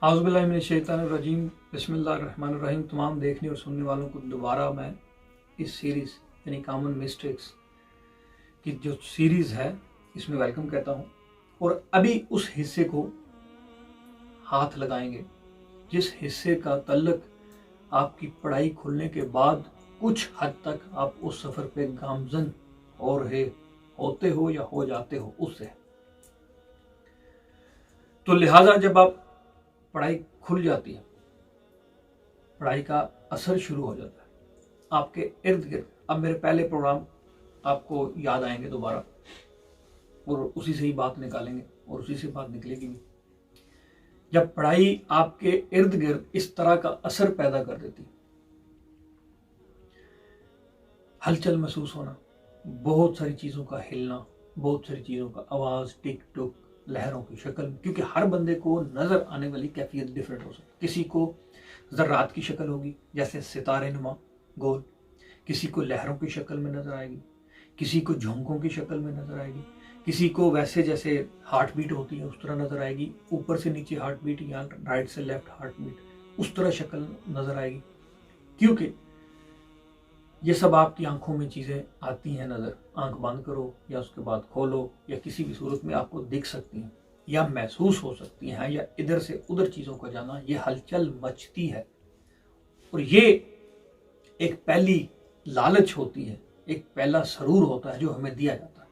आउज़ुबिल्लाहिमिनश्शैतानिर्रजीम बिस्मिल्लाहिर्रहमानिर्रहीम। तमाम देखने और सुनने वालों को दोबारा मैं इस सीरीज़ यानी कॉमन मिस्टेक्स की जो सीरीज़ है इसमें वेलकम कहता हूँ। और अभी उस हिस्से को हाथ लगाएंगे जिस हिस्से का तल्लक आपकी पढ़ाई खुलने के बाद कुछ हद तक आप उस सफ़र पे गामजन और होते हो या हो जाते हो उससे। तो लिहाजा जब आप पढ़ाई खुल जाती है, पढ़ाई का असर शुरू हो जाता है आपके इर्द गिर्द। अब मेरे पहले प्रोग्राम आपको याद आएंगे दोबारा और उसी से ही बात निकालेंगे और उसी से बात निकलेगी भी। जब पढ़ाई आपके इर्द गिर्द इस तरह का असर पैदा कर देती, हलचल महसूस होना, बहुत सारी चीज़ों का हिलना, बहुत सारी चीज़ों का आवाज़, टिक टुक, लहरों की शक्ल, क्योंकि हर बंदे को नज़र आने वाली कैफियत डिफरेंट हो सकती है। किसी को ज़र्रात की शक्ल होगी जैसे सितारे नुमा गोल, किसी को लहरों की शक्ल में नज़र आएगी, किसी को झोंकों की शक्ल में नज़र आएगी, किसी को वैसे जैसे हार्ट बीट होती है उस तरह नज़र आएगी, ऊपर से नीचे हार्ट बीट या राइट से लेफ्ट हार्ट बीट उस तरह शक्ल नज़र आएगी। क्योंकि ये सब आपकी आंखों में चीज़ें आती हैं नज़र, आंख बंद करो या उसके बाद खोलो या किसी भी सूरत में आपको दिख सकती हैं या महसूस हो सकती हैं, या इधर से उधर चीज़ों का जाना, ये हलचल मचती है। और ये एक पहली लालच होती है, एक पहला सरूर होता है जो हमें दिया जाता है,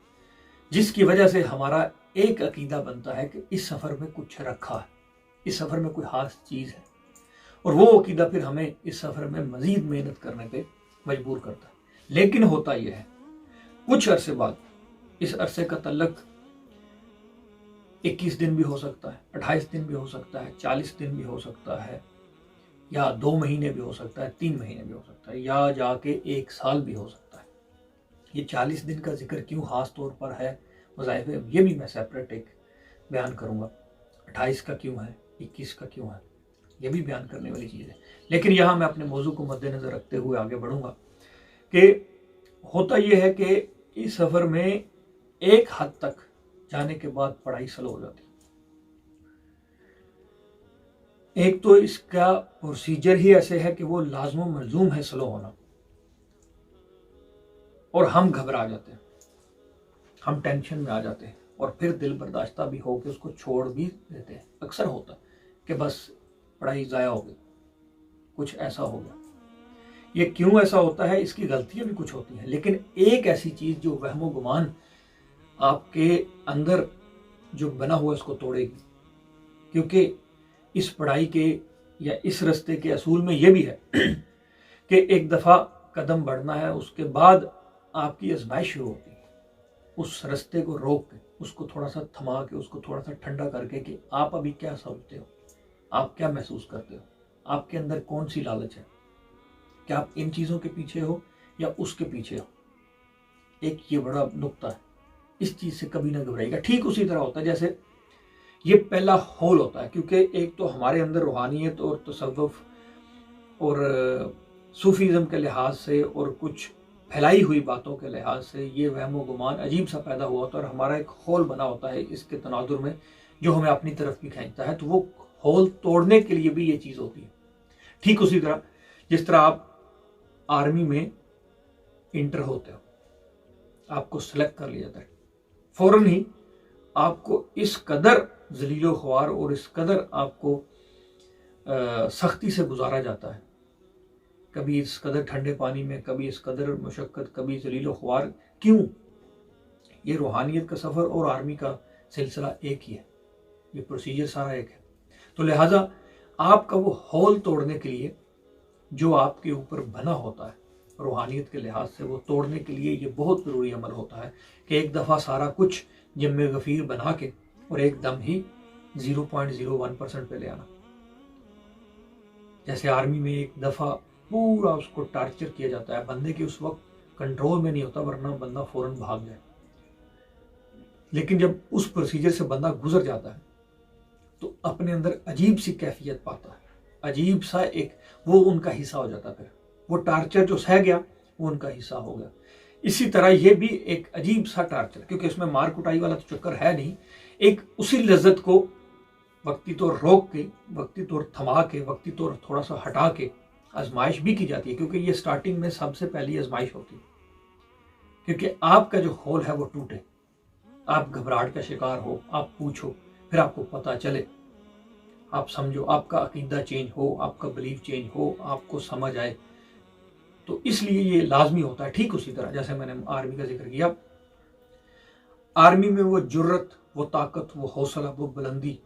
जिसकी वजह से हमारा एक अकीदा बनता है कि इस सफ़र में कुछ रखा है, इस सफ़र में कोई खास चीज़ है। और वो अकीदा फिर हमें इस सफ़र में मज़ीद मेहनत करने पे मजबूर करता है। लेकिन होता यह है कुछ अरसे बाद, इस अरसे का तल्लक 21 दिन भी हो सकता है, 28 दिन भी हो सकता है, 40 दिन भी हो सकता है, या 2 महीने भी हो सकता है, 3 महीने भी हो सकता है, या जाके 1 साल भी हो सकता है। ये 40 दिन का जिक्र क्यों खास तौर पर है वज़ाइफ, ये भी मैं सेपरेट एक बयान करूँगा। 28 का क्यों है, 21 का क्यों है, ये भी बयान करने वाली चीज़ है। लेकिन यहाँ मैं अपने मौजू को मद्देनज़र रखते हुए आगे बढ़ूँगा कि होता यह है कि इस सफ़र में एक हद तक जाने के बाद पढ़ाई स्लो हो जाती है। एक तो इसका प्रोसीजर ही ऐसे है कि वो लाज़िम मलज़ूम है स्लो होना, और हम घबरा जाते हैं, हम टेंशन में आ जाते हैं, और फिर दिल बर्दाश्ता भी हो के उसको छोड़ भी देते हैं। अक्सर होता है कि बस पढ़ाई ज़ाया हो गई, कुछ ऐसा हो गया। ये क्यों ऐसा होता है, इसकी गलतियां भी कुछ होती हैं, लेकिन एक ऐसी चीज़ जो वहमो गुमान आपके अंदर जो बना हुआ इसको तोड़ेगी। क्योंकि इस पढ़ाई के या इस रास्ते के असूल में ये भी है कि एक दफ़ा कदम बढ़ना है, उसके बाद आपकी आजमाइश शुरू होती है। उस रास्ते को रोक के, उसको थोड़ा सा थमा के, उसको थोड़ा सा ठंडा करके कि आप अभी क्या सोचते हो, आप क्या महसूस करते हो, आपके अंदर कौन सी लालच है, क्या आप इन चीज़ों के पीछे हो या उसके पीछे हो। एक ये बड़ा नुक्ता है, इस चीज़ से कभी ना घबराइएगा। ठीक उसी तरह होता है जैसे ये पहला होल होता है, क्योंकि एक तो हमारे अंदर रूहानियत और तसव्वुफ और सूफीज़म के लिहाज से और कुछ फैलाई हुई बातों के लिहाज से ये वहमो गुमान अजीब सा पैदा हुआ होता है, और हमारा एक होल बना होता है इसके तनाजुर में जो हमें अपनी तरफ भी खींचता है। तो वो होल तोड़ने के लिए भी ये चीज़ होती है। ठीक उसी तरह जिस तरह आप आर्मी में इंटर होते हो, आपको सेलेक्ट कर लिया जाता है, फौरन ही आपको इस कदर जलीलो ख्वार और इस कदर आपको सख्ती से गुजारा जाता है, कभी इस कदर ठंडे पानी में, कभी इस कदर मुशक्क़त, कभी जलीलो ख्वार। क्यों? ये रूहानियत का सफ़र और आर्मी का सिलसिला एक ही है, ये प्रोसीजर सारा एक है। तो लिहाजा आपका वो होल तोड़ने के लिए जो आपके ऊपर बना होता है रूहानियत के लिहाज से, वो तोड़ने के लिए ये बहुत ज़रूरी अमल होता है कि एक दफ़ा सारा कुछ जिम्मे गफ़ीर बना के और एकदम ही 0.01% पे ले आना। जैसे आर्मी में एक दफ़ा पूरा उसको टार्चर किया जाता है, बंदे के उस वक्त कंट्रोल में नहीं होता, वरना बंदा फ़ौरन भाग जाए। लेकिन जब उस प्रोसीजर से बंदा गुजर जाता है तो अपने अंदर अजीब सी कैफियत पाता है, अजीब सा एक वो उनका हिस्सा हो जाता है। फिर वो टार्चर जो सह गया वो उनका हिस्सा हो गया। इसी तरह ये भी एक अजीब सा टार्चर, क्योंकि इसमें मार कुटाई वाला तो चक्कर है नहीं, एक उसी लज्जत को वक्ती तौर रोक के, वक्ती तौर थमा के, वक्ती तौर थोड़ा सा हटा के आजमाइश भी की जाती है, क्योंकि ये स्टार्टिंग में सबसे पहली आजमाइश होती है। क्योंकि आपका जो होल है वो टूटे, आप घबराहट का शिकार हो, आप पूछो, फिर आपको पता चले, आप समझो, आपका अकीदा चेंज हो, आपका बिलीफ चेंज हो, आपको समझ आए। तो इसलिए ये लाजमी होता है। ठीक उसी तरह जैसे मैंने आर्मी का जिक्र किया, आर्मी में वो जुर्रत, वो ताकत, वो हौसला, वो बुलंदी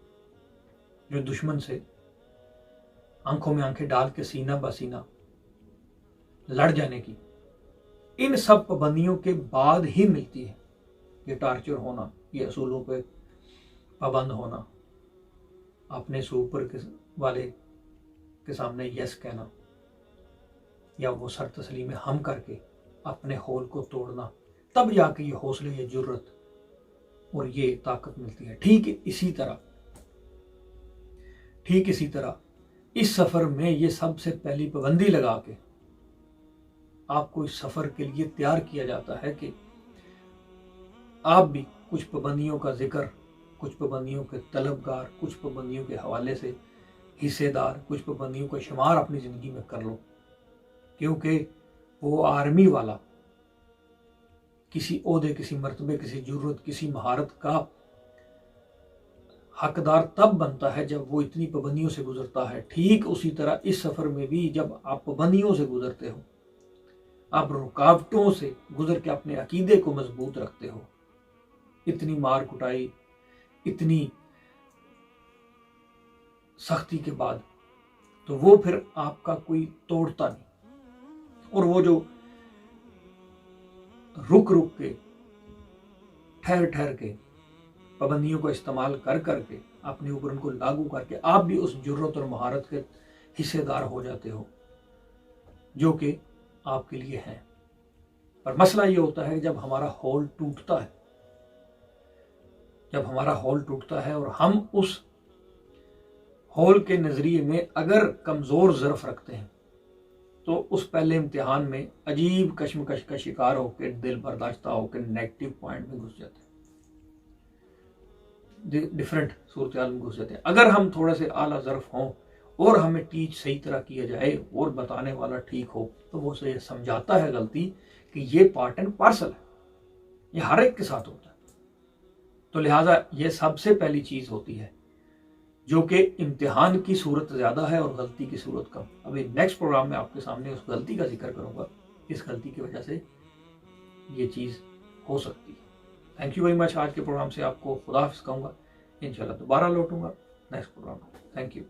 जो दुश्मन से आंखों में आंखें डाल के सीना बसीना लड़ जाने की, इन सब पाबंदियों के बाद ही मिलती है। ये टार्चर होना, ये असूलों पे पाबंद होना, अपने से ऊपर वाले के सामने यस कहना, या वो सर तस्लीम हम करके अपने होल को तोड़ना, तब जाके ये हौसले, ये जुर्रत और ये ताकत मिलती है। ठीक इसी तरह इस सफर में ये सबसे पहली पाबंदी लगा के आपको इस सफर के लिए तैयार किया जाता है कि आप भी कुछ पाबंदियों का जिक्र, कुछ पाबंदियों के तलबगार, कुछ पाबंदियों के हवाले से हिस्सेदार, कुछ पाबंदियों का शुमार अपनी ज़िंदगी में कर लो। क्योंकि वो आर्मी वाला किसी ओहदे, किसी मर्तबे, किसी जुर्रत, किसी महारत का हकदार तब बनता है जब वो इतनी पाबंदियों से गुजरता है। ठीक उसी तरह इस सफ़र में भी जब आप पाबंदियों से गुजरते हो, आप रुकावटों से गुजर के अपने अकीदे को मजबूत रखते हो, इतनी मार कुटाई, इतनी सख्ती के बाद, तो वो फिर आपका कोई तोड़ता नहीं। और वो जो रुक रुक के, ठहर ठहर के, पाबंदियों को इस्तेमाल कर करके, अपने ऊपर उनको लागू करके आप भी उस जुर्रत और महारत के हिस्सेदार हो जाते हो जो कि आपके लिए है। पर मसला ये होता है जब हमारा होल टूटता है, जब हमारा होल टूटता है और हम उस होल के नज़रिए में अगर कमज़ोर ज़र्फ रखते हैं, तो उस पहले इम्तिहान में अजीब कश्मकश का शिकार होकर, दिल बर्दाश्ता होकर नेगेटिव पॉइंट में घुस जाते हैं, डिफरेंट सूरत हाल में घुस जाते हैं। अगर हम थोड़े से आला ज़र्फ हों और हमें टीच सही तरह किया जाए और बताने वाला ठीक हो, तो वो से समझाता है गलती कि ये पार्ट एंड पार्सल है, ये हर एक के साथ होता है। तो लिहाजा ये सबसे पहली चीज़ होती है जो कि इम्तिहान की सूरत ज़्यादा है और गलती की सूरत कम। अभी नेक्स्ट प्रोग्राम में आपके सामने उस गलती का जिक्र करूँगा, इस गलती की वजह से ये चीज़ हो सकती है। Thank you very much. आज के प्रोग्राम से आपको खुदा हाफिज़ कहूँगा। इंशाल्लाह दोबारा लौटूंगा नेक्स्ट प्रोग्राम में। Thank you.